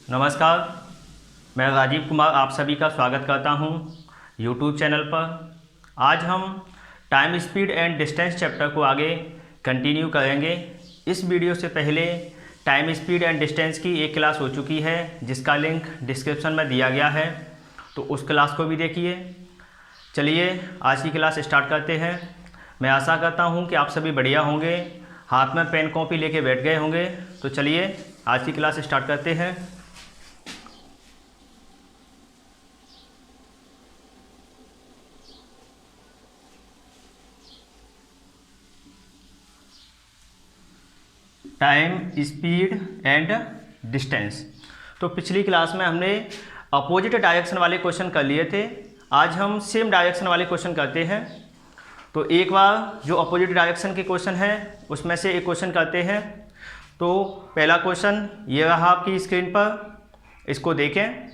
नमस्कार, मैं राजीव कुमार आप सभी का स्वागत करता हूं यूट्यूब चैनल पर। आज हम time speed and distance chapter को आगे कंटिन्यू करेंगे। इस वीडियो से पहले टाइम स्पीड एंड डिस्टेंस की एक क्लास हो चुकी है जिसका लिंक डिस्क्रिप्शन में दिया गया है, तो उस क्लास को भी देखिए। चलिए आज की क्लास स्टार्ट करते हैं। मैं आशा करता हूं कि आप सभी बढ़िया होंगे, हाथ में पेन कॉपी लेके बैठ गए होंगे। तो चलिए आज की क्लास स्टार्ट करते हैं। Time speed and distance. तो पिछली क्लास में हमने अपोजिट डायरेक्शन वाले क्वेश्चन कर लिए थे। आज हम सेम डायरेक्शन वाले क्वेश्चन करते हैं। तो एक बार जो अपोजिट डायरेक्शन के क्वेश्चन है उसमें से एक क्वेश्चन करते हैं। तो पहला क्वेश्चन ये रहा आपकी स्क्रीन पर, इसको देखें।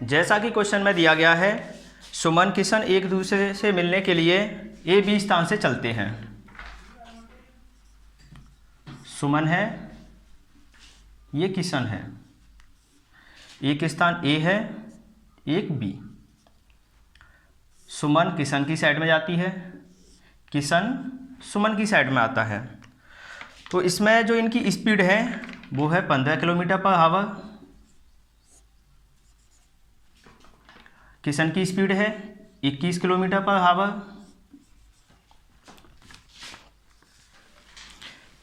जैसा कि क्वेश्चन में दिया गया है, सुमन किशन एक दूसरे से मिलने के लिए ए बी स्थान से चलते हैं। सुमन है, ये किशन है, एक स्थान ए है, एक बी। सुमन किशन की साइड में जाती है, किशन सुमन की साइड में आता है। तो इसमें जो इनकी स्पीड है वो है 15 किलोमीटर पर आवर। किशन की स्पीड है 21 किलोमीटर पर आवर।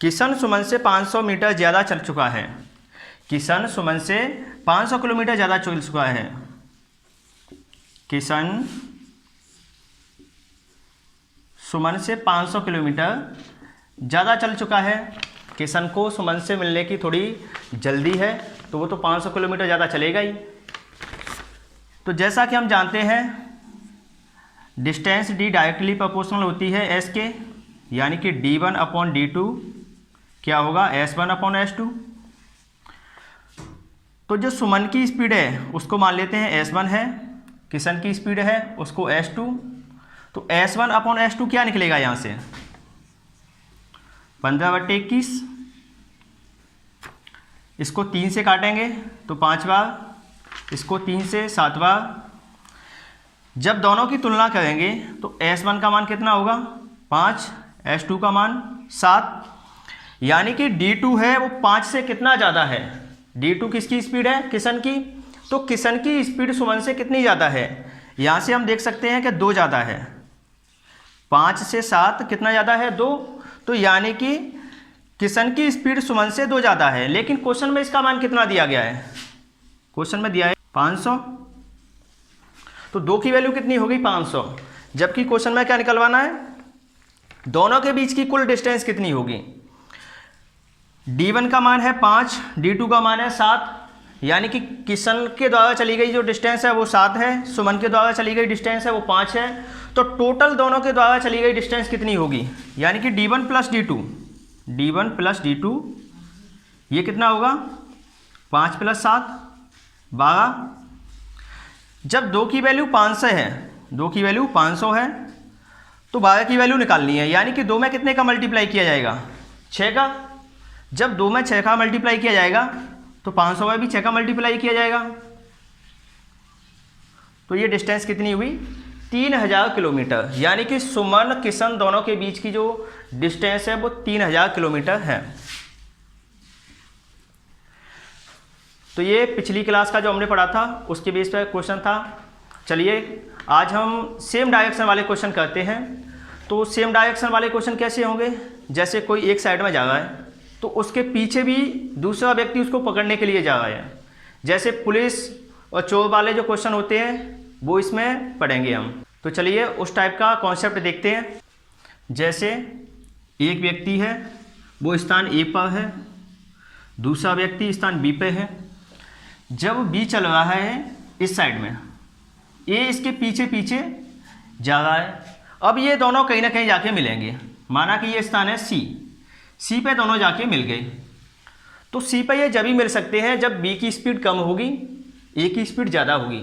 किशन सुमन से 500 मीटर ज़्यादा चल चुका है। किशन सुमन से 500 किलोमीटर ज़्यादा चल चुका है। किशन सुमन से 500 किलोमीटर ज़्यादा चल चुका है। किशन को सुमन से मिलने की थोड़ी जल्दी है, तो वो तो 500 किलोमीटर ज़्यादा चलेगा ही। तो जैसा कि हम जानते हैं डिस्टेंस डी डायरेक्टली प्रोपोर्शनल होती है एस के, यानी कि d1 अपॉन d2 क्या होगा s1 अपॉन s2। तो जो सुमन की स्पीड है उसको मान लेते हैं s1 है, किशन की स्पीड है उसको s2। तो s1 अपॉन s2 क्या निकलेगा यहाँ से 15/21। इसको 3 से काटेंगे तो 5 बार, इसको 3 से 7 बार। जब दोनों की तुलना करेंगे तो s1 का मान कितना होगा 5, s2 का मान 7, यानी कि d2 है वो 5 से कितना ज़्यादा है। d2 किसकी स्पीड है किशन की, तो किशन की स्पीड सुमन से कितनी ज़्यादा है। यहाँ से हम देख सकते हैं कि 2 ज़्यादा है। 5 से 7 कितना ज़्यादा है 2, तो यानी कि किशन की स्पीड सुमन से 2 ज़्यादा है। लेकिन क्वेश्चन में इसका मान कितना दिया गया है, क्वेश्चन में दिया है 500। तो 2 की वैल्यू कितनी होगी 500, जबकि क्वेश्चन में क्या निकलवाना है दोनों के बीच की कुल डिस्टेंस कितनी होगी। d1 का मान है 5, d2 का मान है 7, यानी कि किशन के द्वारा चली गई जो डिस्टेंस है वो 7 है, सुमन के द्वारा चली गई डिस्टेंस है वो 5 है। तो टोटल दोनों के द्वारा चली गई डिस्टेंस कितनी होगी, यानी कि d1 plus d2, d1 plus d2 ये कितना होगा 5 प्लस 7 12। जब 2 की वैल्यू 500 है, 2 की वैल्यू 500 है तो 12 की वैल्यू निकालनी है, यानी कि 2 में कितने का मल्टीप्लाई किया जाएगा 6 का। जब 2 में 6 का मल्टीप्लाई किया जाएगा तो 500 में भी 6 का मल्टीप्लाई किया जाएगा। तो ये डिस्टेंस कितनी हुई 3000 किलोमीटर, यानी कि सुमन किशन दोनों के बीच की जो डिस्टेंस है वो 3000 किलोमीटर है। तो ये पिछली क्लास का जो हमने पढ़ा था उसके बेस पर क्वेश्चन था। चलिए आज हम सेम डायरेक्शन वाले क्वेश्चन करते हैं। तो सेम डायरेक्शन वाले क्वेश्चन कैसे होंगे, जैसे कोई एक साइड में जा रहा है तो उसके पीछे भी दूसरा व्यक्ति उसको पकड़ने के लिए जा रहा है। जैसे पुलिस और चोर वाले जो क्वेश्चन होते हैं वो इसमें पढ़ेंगे हम। तो चलिए उस टाइप का कॉन्सेप्ट देखते हैं। जैसे एक व्यक्ति है वो स्थान ए पर है, दूसरा व्यक्ति स्थान बी पे है। जब बी चल रहा है इस साइड में, ए इसके पीछे पीछे जा रहा है। अब ये दोनों कहीं ना कहीं जाके मिलेंगे। माना कि ये स्थान है सी पे दोनों जाके मिल गए। तो सी पे ये जब ही मिल सकते हैं जब बी की स्पीड कम होगी, ए की स्पीड ज़्यादा होगी।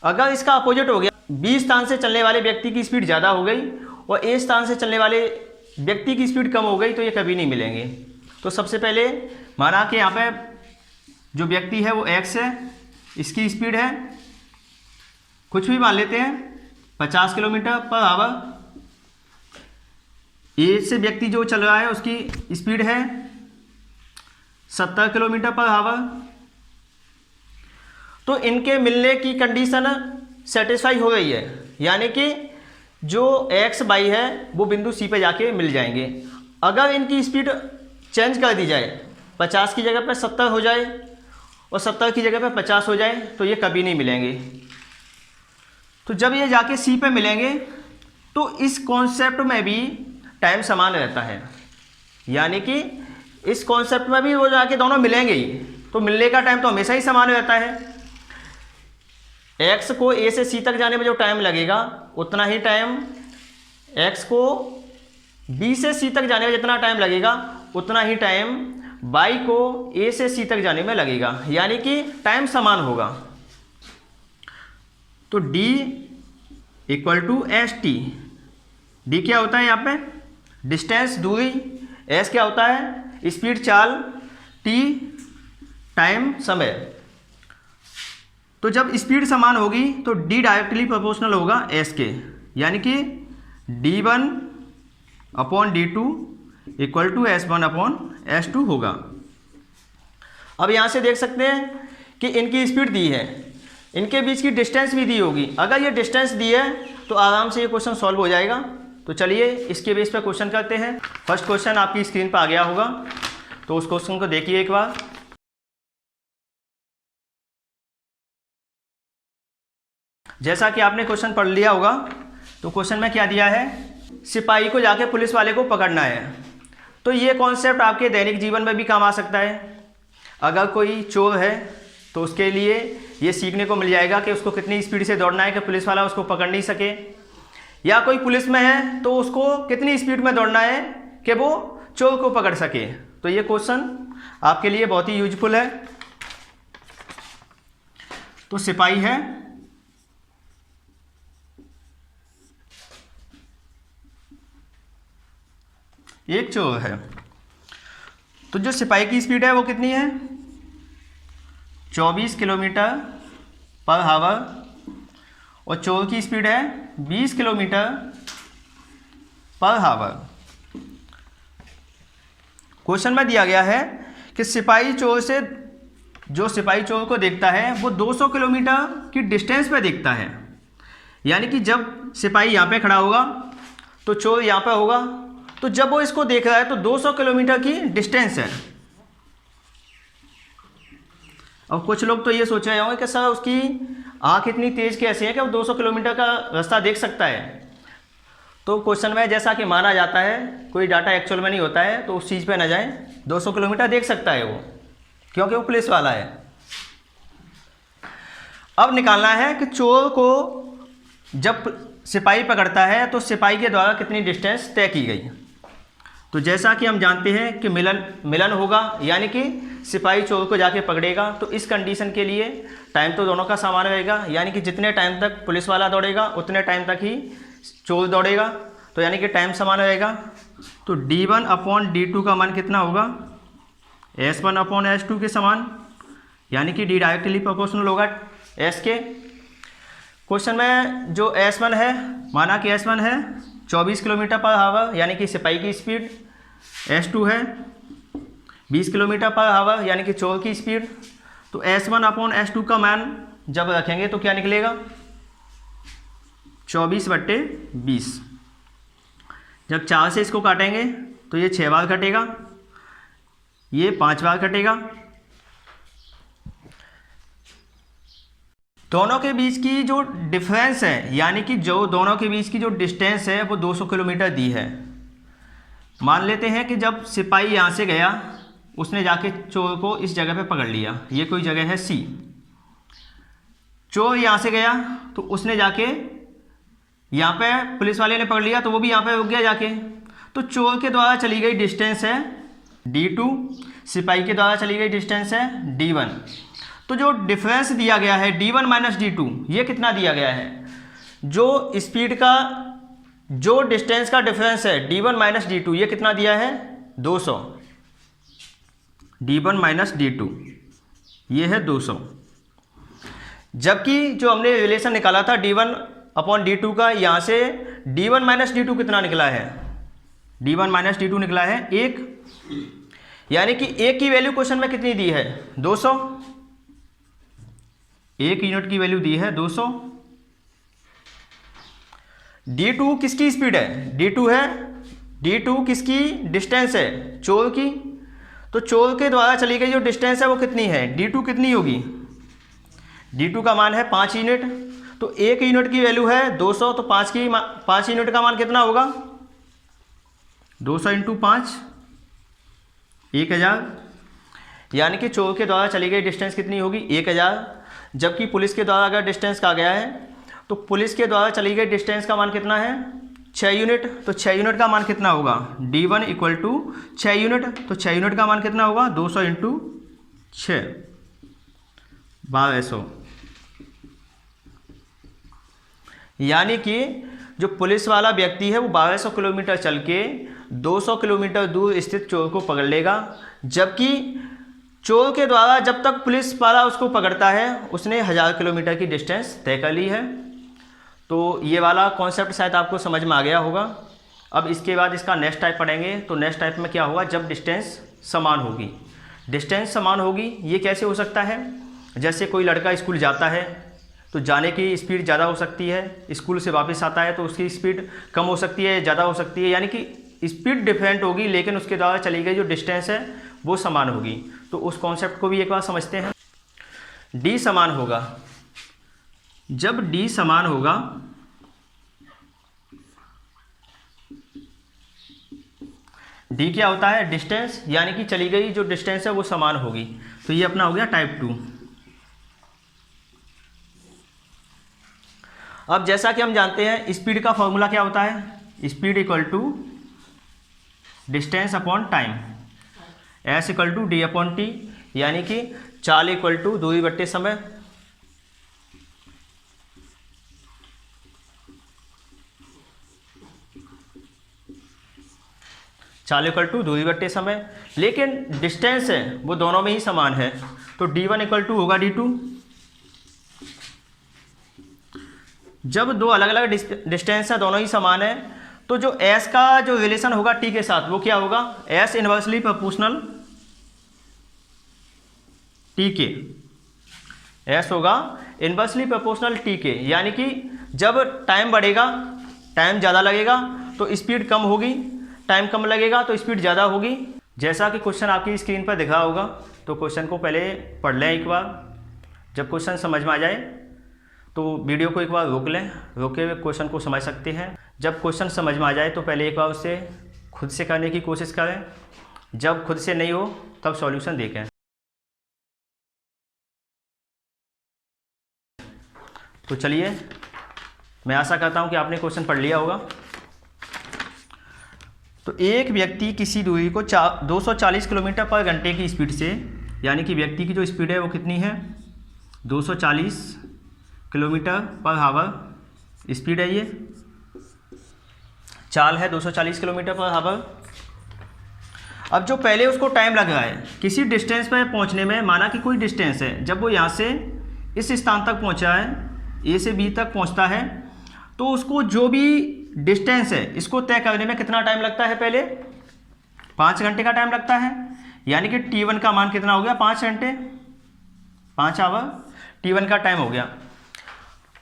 अगर इसका अपोजिट हो गया, बी स्थान से चलने वाले व्यक्ति की स्पीड ज़्यादा हो गई और ए स्थान से चलने वाले व्यक्ति की स्पीड कम हो गई तो ये कभी नहीं मिलेंगे। तो सबसे पहले माना कि यहाँ पे जो व्यक्ति है वो x है, इसकी स्पीड है कुछ भी मान लेते हैं 50 किलोमीटर पर आवर। ए से व्यक्ति जो चल रहा है उसकी स्पीड है 70 किलोमीटर पर आवर। तो इनके मिलने की कंडीशन सेटिस्फाई हो गई है, यानी कि जो एक्स वाई है वो बिंदु सी पे जाके मिल जाएंगे। अगर इनकी स्पीड चेंज कर दी जाए, 50 की जगह पे 70 हो जाए और 70 की जगह पे 50 हो जाए, तो ये कभी नहीं मिलेंगे। तो जब ये जाके सी पे मिलेंगे तो इस कॉन्सेप्ट में भी टाइम समान रहता है, यानी कि इस कॉन्सेप्ट में भी वो जाके दोनों मिलेंगे ही, तो मिलने का टाइम तो हमेशा ही समान रहता है। x को a से c तक जाने में जो टाइम लगेगा उतना ही टाइम x को b से c तक जाने में जितना टाइम लगेगा उतना ही टाइम y को a से c तक जाने में लगेगा, यानी कि टाइम समान होगा। तो d equal to s t. d क्या होता है यहाँ पे? डिस्टेंस, दूरी। s क्या होता है? स्पीड, चाल। t टाइम, समय। तो जब स्पीड समान होगी तो d डायरेक्टली प्रोपोर्शनल होगा s के, यानी कि d1 upon d2 equal to s1 upon s2 होगा। अब यहाँ से देख सकते हैं कि इनकी स्पीड दी है, इनके बीच की डिस्टेंस भी दी होगी। अगर ये डिस्टेंस दी है तो आराम से ये क्वेश्चन सॉल्व हो जाएगा। तो चलिए इसके बेस पर क्वेश्चन करते हैं। फर्स्ट क्वेश्चन आपकी स्क्रीन पर आ गया होगा, तो उस क्वेश्चन को देखिए एक बार। जैसा कि आपने क्वेश्चन पढ़ लिया होगा, तो क्वेश्चन में क्या दिया है? सिपाही को जाके पुलिस वाले को पकड़ना है। तो ये कॉन्सेप्ट आपके दैनिक जीवन में भी काम आ सकता है। अगर कोई चोर है तो उसके लिए ये सीखने को मिल जाएगा कि उसको कितनी स्पीड से दौड़ना है कि पुलिस वाला उसको पकड़ नहीं सके, या कोई पुलिस में है तो उसको कितनी स्पीड में दौड़ना है कि वो चोर को पकड़ सके। तो ये क्वेश्चन आपके लिए बहुत ही यूजफुल है। तो सिपाही है, एक चोर है। तो जो सिपाही की स्पीड है वो कितनी है? 24 किलोमीटर पर आवर, और चोर की स्पीड है 20 किलोमीटर पर आवर। क्वेश्चन में दिया गया है कि सिपाही चोर को देखता है वो 200 किलोमीटर की डिस्टेंस पे देखता है, यानी कि जब सिपाही यहाँ पे खड़ा होगा तो चोर यहाँ पे होगा। तो जब वो इसको देख रहा है तो 200 किलोमीटर की डिस्टेंस है। और कुछ लोग तो ये सोच रहे होंगे कि सर उसकी आंख इतनी तेज कैसे है कि वो 200 किलोमीटर का रास्ता देख सकता है। तो क्वेश्चन में जैसा कि माना जाता है, कोई डाटा एक्चुअल में नहीं होता है, तो उस चीज़ पे ना जाएं। 200 किलोमीटर देख सकता है वो, क्योंकि वो पुलिस वाला है। अब निकालना है कि चोर को जब सिपाही पकड़ता है तो सिपाही के द्वारा कितनी डिस्टेंस तय की गई। तो जैसा कि हम जानते हैं कि मिलन होगा, यानी कि सिपाही चोर को जाके पकड़ेगा। तो इस कंडीशन के लिए टाइम तो दोनों का समान रहेगा, यानी कि जितने टाइम तक पुलिस वाला दौड़ेगा उतने टाइम तक ही चोर दौड़ेगा। तो यानी कि टाइम समान रहेगा। तो d1 अपॉन d2 का मान कितना होगा? s1 अपॉन s2 के समान, यानी कि d डायरेक्टली प्रोपोर्शनल होगा s के। क्वेश्चन में जो s1 है, माना कि s1 है 24 किलोमीटर पर आवर, यानी कि सिपाही की स्पीड। s2 है 20 किलोमीटर पर आवर, यानी कि चोर की स्पीड। तो s1 अपॉन s2 का मान जब रखेंगे तो क्या निकलेगा? 24/20। जब 4 से इसको काटेंगे तो ये 6 बार कटेगा, ये 5 बार कटेगा। दोनों के बीच की जो डिफरेंस है, यानी कि जो दोनों के बीच की जो डिस्टेंस है वो 200 किलोमीटर दी है। मान लेते हैं कि जब सिपाही यहाँ से गया, उसने जाके चोर को इस जगह पे पकड़ लिया। ये कोई जगह है सी। चोर यहाँ से गया तो उसने जाके यहाँ पे पुलिस वाले ने पकड़ लिया, तो वो भी यहाँ पे रुक गया जाके। तो चोर के द्वारा चली गई डिस्टेंस है d2, सिपाही के द्वारा चली गई डिस्टेंस है d1। तो जो डिफरेंस दिया गया है d1 माइनस d2, ये कितना दिया गया है? जो स्पीड का जो डिस्टेंस का डिफरेंस है d1 माइनस d2 ये कितना दिया है 200, d1 माइनस d2 ये है 200, जबकि जो हमने रिलेशन निकाला था d1 अपॉन d2 का, यहाँ से d1 माइनस d2 कितना निकला है, d1 माइनस d2 निकला है 1, यानी कि एक की वैल्यू क्वेश्चन में कितनी दी है 200, 1 यूनिट की वैल्यू दी है 200। d2 किसकी स्पीड है, d2 किसकी डिस्टेंस है, चोर की, तो चोर के द्वारा चली गई जो डिस्टेंस है वो कितनी है, d2 कितनी होगी, d2 का मान है 5 यूनिट, तो 1 यूनिट की वैल्यू है 200, तो 5 यूनिट का मान कितना होगा 200 इंटू 5 1000, यानी कि चोर के द्वारा चली गई डिस्टेंस कितनी होगी 1000, जबकि पुलिस के द्वारा अगर डिस्टेंस कहा गया है तो पुलिस के द्वारा चली गई डिस्टेंस का मान कितना है 6 यूनिट, तो 6 यूनिट का मान कितना होगा d1 इक्वल टू 6 यूनिट, तो 6 यूनिट का मान कितना होगा 200 इंटू 6 1200, यानी कि जो पुलिस वाला व्यक्ति है वो 1200 किलोमीटर चल के 200 किलोमीटर दूर स्थित चोर को पकड़ लेगा, जबकि चोर के द्वारा जब तक पुलिस वाला उसको पकड़ता है उसने 1000 किलोमीटर की डिस्टेंस तय कर ली है। तो ये वाला कॉन्सेप्ट शायद आपको समझ में आ गया होगा। अब इसके बाद इसका नेक्स्ट टाइप पढ़ेंगे, तो नेक्स्ट टाइप में क्या होगा, जब डिस्टेंस समान होगी। डिस्टेंस समान होगी ये कैसे हो सकता है, जैसे कोई लड़का स्कूल जाता है तो जाने की स्पीड ज़्यादा हो सकती है, स्कूल से वापस आता है तो उसकी स्पीड कम हो सकती है, ज़्यादा हो सकती है, यानी कि स्पीड डिफरेंट होगी लेकिन उसके द्वारा चली गई जो डिस्टेंस है वो समान होगी। तो उस कॉन्सेप्ट को भी एक बार समझते हैं। डी समान होगा, जब डी समान होगा डी क्या होता है डिस्टेंस, यानी कि चली गई जो डिस्टेंस है वो समान होगी। तो ये अपना हो गया टाइप 2। अब जैसा कि हम जानते हैं स्पीड का फॉर्मूला क्या होता है, speed equal to distance upon time, s equal to d upon t, यानी कि चाल इक्वल टू दूरी बट्टे समय। चाल इक्वल टू दूरी बट्टे समय, लेकिन डिस्टेंस है वो दोनों में ही समान है, तो d1 इक्वल टू होगा d2। जब दो अलग अलग डिस्टेंस है दोनों ही समान है तो जो s का जो रिलेशन होगा t के साथ वो क्या होगा, s इनवर्सली प्रोपोर्शनल t के, s होगा इनवर्सली प्रोपोर्शनल t के, यानी कि जब टाइम बढ़ेगा टाइम ज़्यादा लगेगा तो स्पीड कम होगी, टाइम कम लगेगा तो स्पीड ज़्यादा होगी। जैसा कि क्वेश्चन आपकी स्क्रीन पर दिख रहा होगा, तो क्वेश्चन को पहले पढ़ लें एक बार, जब क्वेश्चन समझ में आ जाए तो वीडियो को एक बार रोक लें, रोके हुए क्वेश्चन को समझ सकते हैं। जब क्वेश्चन समझ में आ जाए तो पहले एक बार उसे खुद से करने की कोशिश करें, जब खुद से नहीं हो तब सॉल्यूशन देखें। तो चलिए, मैं आशा करता हूं कि आपने क्वेश्चन पढ़ लिया होगा। तो एक व्यक्ति किसी दूरी को 240 किलोमीटर पर घंटे की स्पीड से, यानी कि व्यक्ति की जो स्पीड है वो कितनी है 240 किलोमीटर पर हावर स्पीड है, ये चाल है 240 किलोमीटर पर हावर। अब जो पहले उसको टाइम लग रहा है किसी डिस्टेंस पर पहुंचने में, माना कि कोई डिस्टेंस है, जब वो यहाँ से इस स्थान तक पहुंचा है, ए से बी तक पहुंचता है, तो उसको जो भी डिस्टेंस है इसको तय करने में कितना टाइम लगता है, पहले 5 घंटे का टाइम लगता है, यानी कि t1 का मान कितना हो गया 5 घंटे, 5 आवर t1 का टाइम हो गया।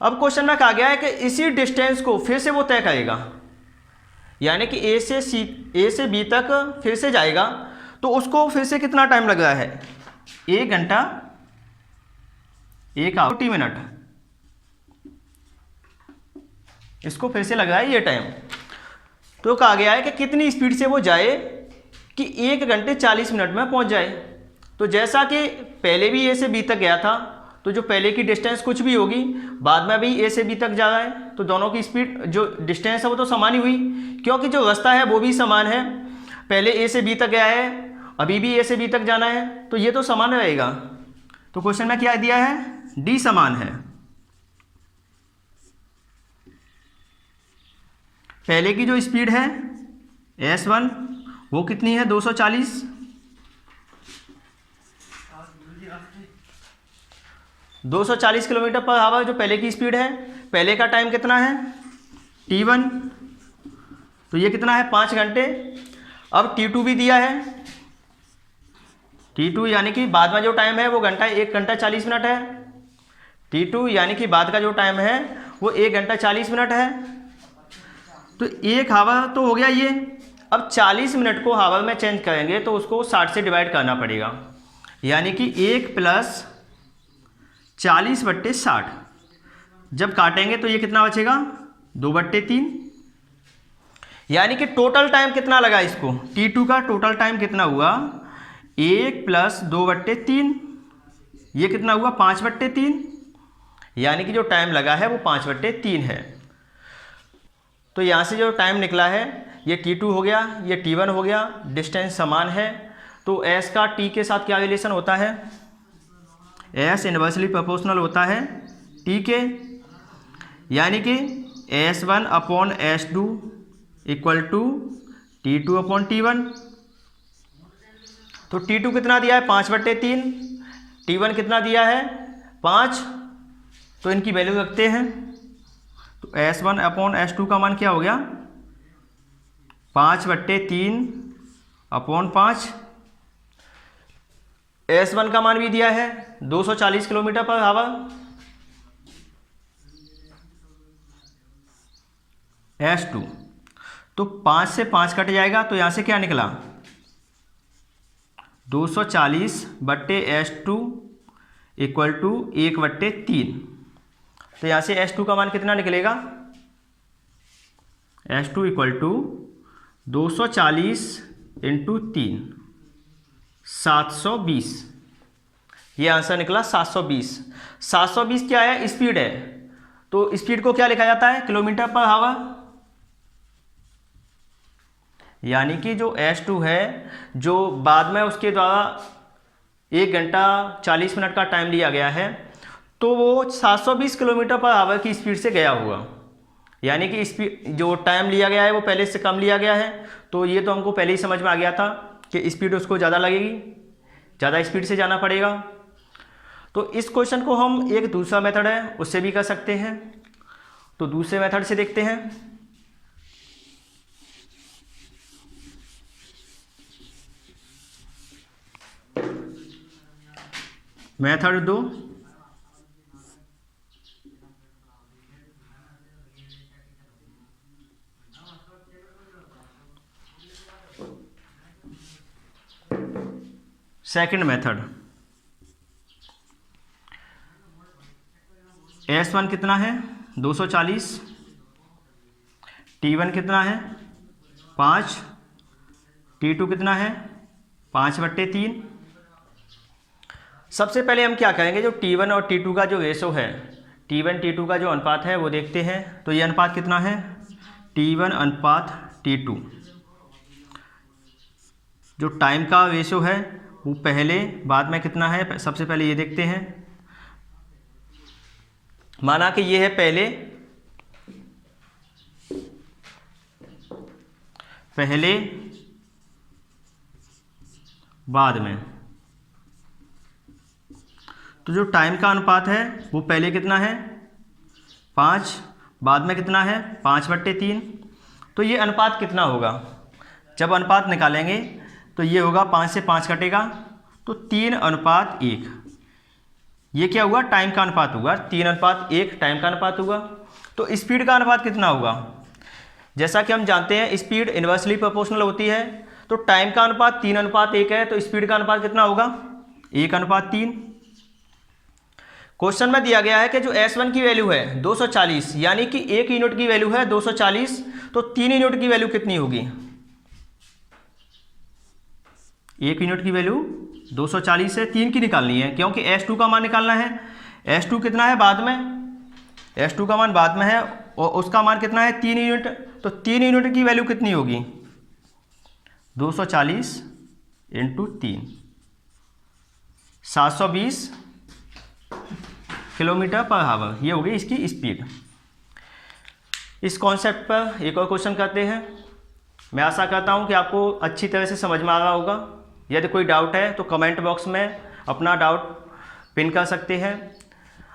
अब क्वेश्चन में कहा गया है कि इसी डिस्टेंस को फिर से वो तय करेगा, यानी कि ए से बी तक फिर से जाएगा, तो उसको फिर से कितना टाइम लग रहा है 1 घंटा 1 आवर 40 मिनट, इसको फिर से लग रहा है ये टाइम। तो कहा गया है कि कितनी स्पीड से वो जाए कि 1 घंटे 40 मिनट में पहुंच जाए। तो जैसा कि पहले भी ए से बी तक गया था, तो जो पहले की डिस्टेंस कुछ भी होगी बाद में भी ए से बी तक जा रहा है, तो दोनों की स्पीड जो डिस्टेंस है वो तो समान ही हुई, क्योंकि जो रास्ता है वो भी समान है, पहले ए से बी तक गया है, अभी भी ए से बी तक जाना है, तो ये तो समान रहेगा। तो क्वेश्चन में क्या दिया है, डी समान है। पहले की जो स्पीड है S1 वो कितनी है 240। 240 किलोमीटर पर आवर जो पहले की स्पीड है। पहले का टाइम कितना है T1, तो ये कितना है 5 घंटे। अब T2 भी दिया है, T2 यानी कि बाद में जो टाइम है वो 1 घंटा 40 मिनट है। T2 यानी कि बाद का जो टाइम है वो 1 घंटा 40 मिनट है। तो 1 हावर तो हो गया ये। अब 40 मिनट को हावर में चेंज करेंगे तो उसको 60 से डिवाइड करना पड़ेगा, यानी कि 1 + 40/60। जब काटेंगे तो ये कितना बचेगा 2/3, यानी कि टोटल टाइम कितना लगा इसको, T2 का टोटल टाइम कितना हुआ 1 + 2/3, ये कितना हुआ 5/3, यानी कि जो टाइम लगा है वो 5/3 है। तो यहाँ से जो टाइम निकला है ये T2 हो गया, ये T1 हो गया, डिस्टेंस समान है। तो S का T के साथ क्या रिलेशन होता है, S इन्वर्सली प्रोपोर्शनल होता है T के, यानी कि S1/S2 = T2/T1। तो T2 कितना दिया है 5/3, T1 कितना दिया है 5, तो इनकी वैल्यू रखते हैं। तो S1/S2 का मान क्या हो गया 5/3/5। S1 का मान भी दिया है 240 किलोमीटर पर आवर। S2 तो 5 से 5 कट जाएगा, तो यहाँ से क्या निकला 240/S2 = 1/3। तो यहाँ से S2 का मान कितना निकलेगा, S2 = 240 × 3 720। ये आंसर निकला 720। 720 क्या है स्पीड है, तो स्पीड को क्या लिखा जाता है किलोमीटर पर आवर, यानी कि जो S2 है जो बाद में उसके द्वारा 1 घंटा 40 मिनट का टाइम लिया गया है, तो वो 720 किलोमीटर पर आवर की स्पीड से गया होगा, यानी कि स्पीड जो टाइम लिया गया है वो पहले से कम लिया गया है। तो ये तो हमको पहले ही समझ में आ गया था कि स्पीड उसको ज़्यादा लगेगी, ज़्यादा स्पीड से जाना पड़ेगा। तो इस क्वेश्चन को हम एक दूसरा मेथड है उससे भी कर सकते हैं। तो दूसरे मेथड से देखते हैं। Method 2, second method. S1 कितना है 240, T1 कितना है 5, T2 कितना है 5/3। सबसे पहले हम क्या करेंगे, जो T1 और T2 का जो रेशो है, T1 T2 का जो अनुपात है वो देखते हैं। तो ये अनुपात कितना है T1/T2। जो टाइम का रेशो है वो पहले बाद में कितना है, सबसे पहले ये देखते हैं। माना कि ये है पहले बाद में, तो जो टाइम का अनुपात है वो पहले कितना है 5, बाद में कितना है 5/3। तो ये अनुपात कितना होगा, जब अनुपात निकालेंगे तो ये होगा 5 से 5 कटेगा तो 3:1। ये क्या हुआ टाइम का अनुपात हुआ, 3:1 टाइम का अनुपात हुआ। तो स्पीड का अनुपात कितना होगा, जैसा कि हम जानते हैं स्पीड इन्वर्सली प्रोपोर्शनल होती है। तो टाइम का अनुपात 3:1 है, तो स्पीड का अनुपात कितना होगा 1:3। क्वेश्चन में दिया गया है कि जो S1 की वैल्यू है 240, यानी कि 1 यूनिट की वैल्यू है 240, तो 3 यूनिट की वैल्यू कितनी होगी, 1 यूनिट की वैल्यू 240 से 3 की निकालनी है, क्योंकि S2 का मान निकालना है। S2 कितना है बाद में, S2 का मान बाद में है और उसका मान कितना है 3 यूनिट। तो 3 यूनिट की वैल्यू कितनी होगी 240 × 3 720 किलोमीटर पर आवर, ये होगी इसकी स्पीड। इस कॉन्सेप्ट पर एक और क्वेश्चन करते हैं। मैं आशा करता हूं कि आपको अच्छी तरह से समझ में आ रहा होगा। यदि कोई डाउट है तो कमेंट बॉक्स में अपना डाउट पिन कर सकते हैं।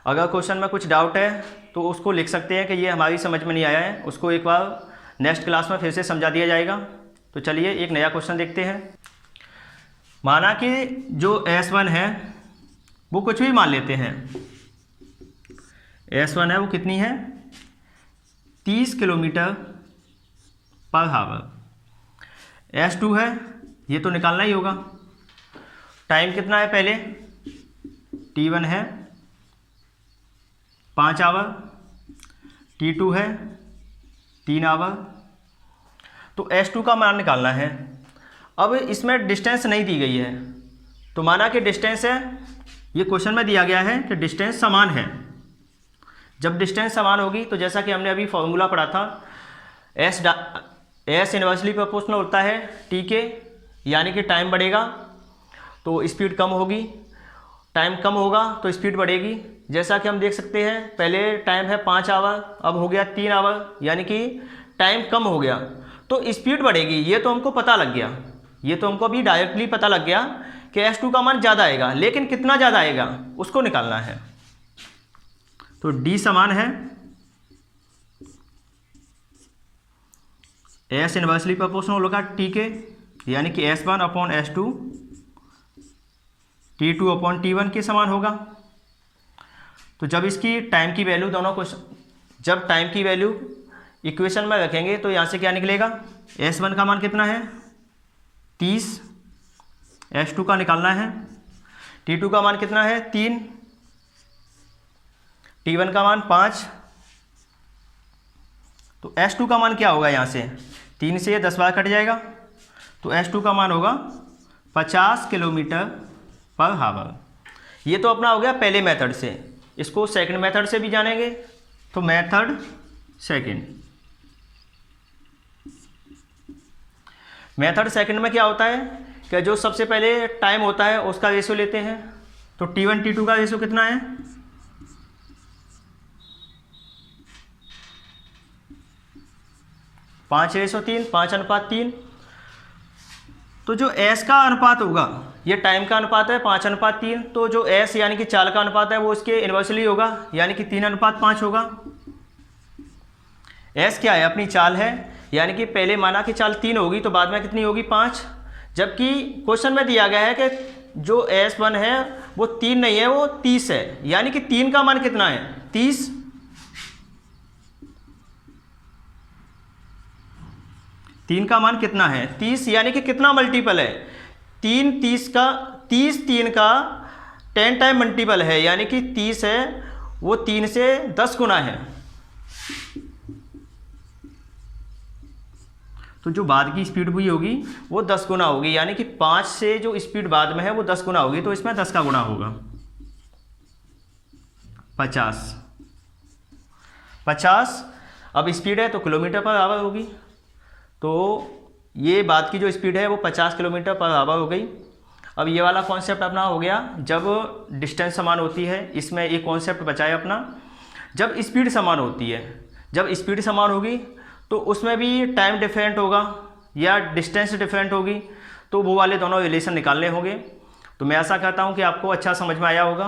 अगर क्वेश्चन में कुछ डाउट है तो उसको लिख सकते हैं कि ये हमारी समझ में नहीं आया है, उसको एक बार नेक्स्ट क्लास में फिर से समझा दिया जाएगा। तो चलिए एक नया क्वेश्चन देखते हैं। माना कि जो S1 है वो कुछ भी मान लेते हैं। S1 है वो कितनी है, 30 किलोमीटर पर आवर। S2 है, ये तो निकालना ही होगा। टाइम कितना है पहले, T1 है 5 आवर, T2 है 3 आवर। तो S2 का मान निकालना है। अब इसमें डिस्टेंस नहीं दी गई है, तो माना कि डिस्टेंस है, ये क्वेश्चन में दिया गया है कि डिस्टेंस समान है। जब डिस्टेंस समान होगी तो जैसा कि हमने अभी फॉर्मूला पढ़ा था, एस इन्वर्सली प्रोपोर्शनल होता है टी के, यानी कि टाइम बढ़ेगा तो स्पीड कम होगी, टाइम कम होगा तो स्पीड बढ़ेगी। जैसा कि हम देख सकते हैं पहले टाइम है 5 आवर, अब हो गया 3 आवर, यानी कि टाइम कम हो गया तो स्पीड बढ़ेगी। ये तो हमको पता लग गया, ये तो हमको भी डायरेक्टली पता लग गया कि S2 का मान ज़्यादा आएगा, लेकिन कितना ज़्यादा आएगा उसको निकालना है। तो D समान है S इन्वर्सली प्रोपोर्शनल होगा T के, यानी कि S1 upon S2 T2 upon T1 के समान होगा। तो जब इसकी टाइम की वैल्यू दोनों को, जब टाइम की वैल्यू इक्वेशन में रखेंगे तो यहाँ से क्या निकलेगा, S1 का मान कितना है 30, S2 का निकालना है, T2 का मान कितना है 3, T1 का मान 5। तो S2 का मान क्या होगा, यहाँ से 3 से 10 बार कट जाएगा, तो S2 का मान होगा 50 किलोमीटर पर आवर। ये तो अपना हो गया पहले मेथड से। इसको सेकंड मेथड से भी जानेंगे, तो मेथड सेकंड। मेथड सेकंड में क्या होता है कि जो सबसे पहले टाइम होता है उसका रेशियो लेते हैं। तो T1 T2 का रेशियो कितना है, 5:3, 5:3। तो जो S का अनुपात होगा, ये टाइम का अनुपात है 5:3, तो जो S यानी कि चाल का अनुपात है वो इसके इन्वर्सली होगा, यानी कि 3:5 होगा। S क्या है, अपनी चाल है, यानी कि पहले माना कि चाल 3 होगी तो बाद में कितनी होगी 5। जबकि क्वेश्चन में दिया गया है कि जो S1 है वो 3 नहीं है, वो 30 है, यानी कि 3 का मान कितना है 30। 3 का मान कितना है 30, यानी कि कितना मल्टीपल है 3, 30 का 30 3 का 10 टाइम मल्टीपल है, यानी कि 30 है वो 3 से 10 गुना है। तो जो बाद की स्पीड हुई होगी वो 10 गुना होगी, यानी कि 5 से जो स्पीड बाद में है वो 10 गुना होगी, तो इसमें 10 का गुना होगा 50। अब स्पीड है तो किलोमीटर पर आवर होगी, तो ये बाद की जो स्पीड है वो 50 किलोमीटर पर आवर हो गई। अब ये वाला कॉन्सेप्ट अपना हो गया जब डिस्टेंस समान होती है। इसमें एक कॉन्सेप्ट बचा है अपना, जब स्पीड समान होती है। जब स्पीड समान होगी तो उसमें भी टाइम डिफरेंट होगा या डिस्टेंस डिफरेंट होगी, तो वो वाले दोनों रिलेशन निकालने होंगे। तो मैं आशा करता हूँ कि आपको अच्छा समझ में आया होगा,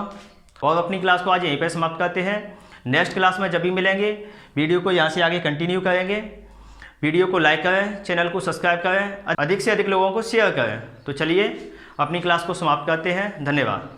और अपनी क्लास को आज यहीं पर समाप्त करते हैं। नेक्स्ट क्लास में जब भी मिलेंगे वीडियो को यहाँ से आगे कंटिन्यू करेंगे। वीडियो को लाइक करें, चैनल को सब्सक्राइब करें, अधिक से अधिक लोगों को शेयर करें। तो चलिए अपनी क्लास को समाप्त करते हैं। धन्यवाद।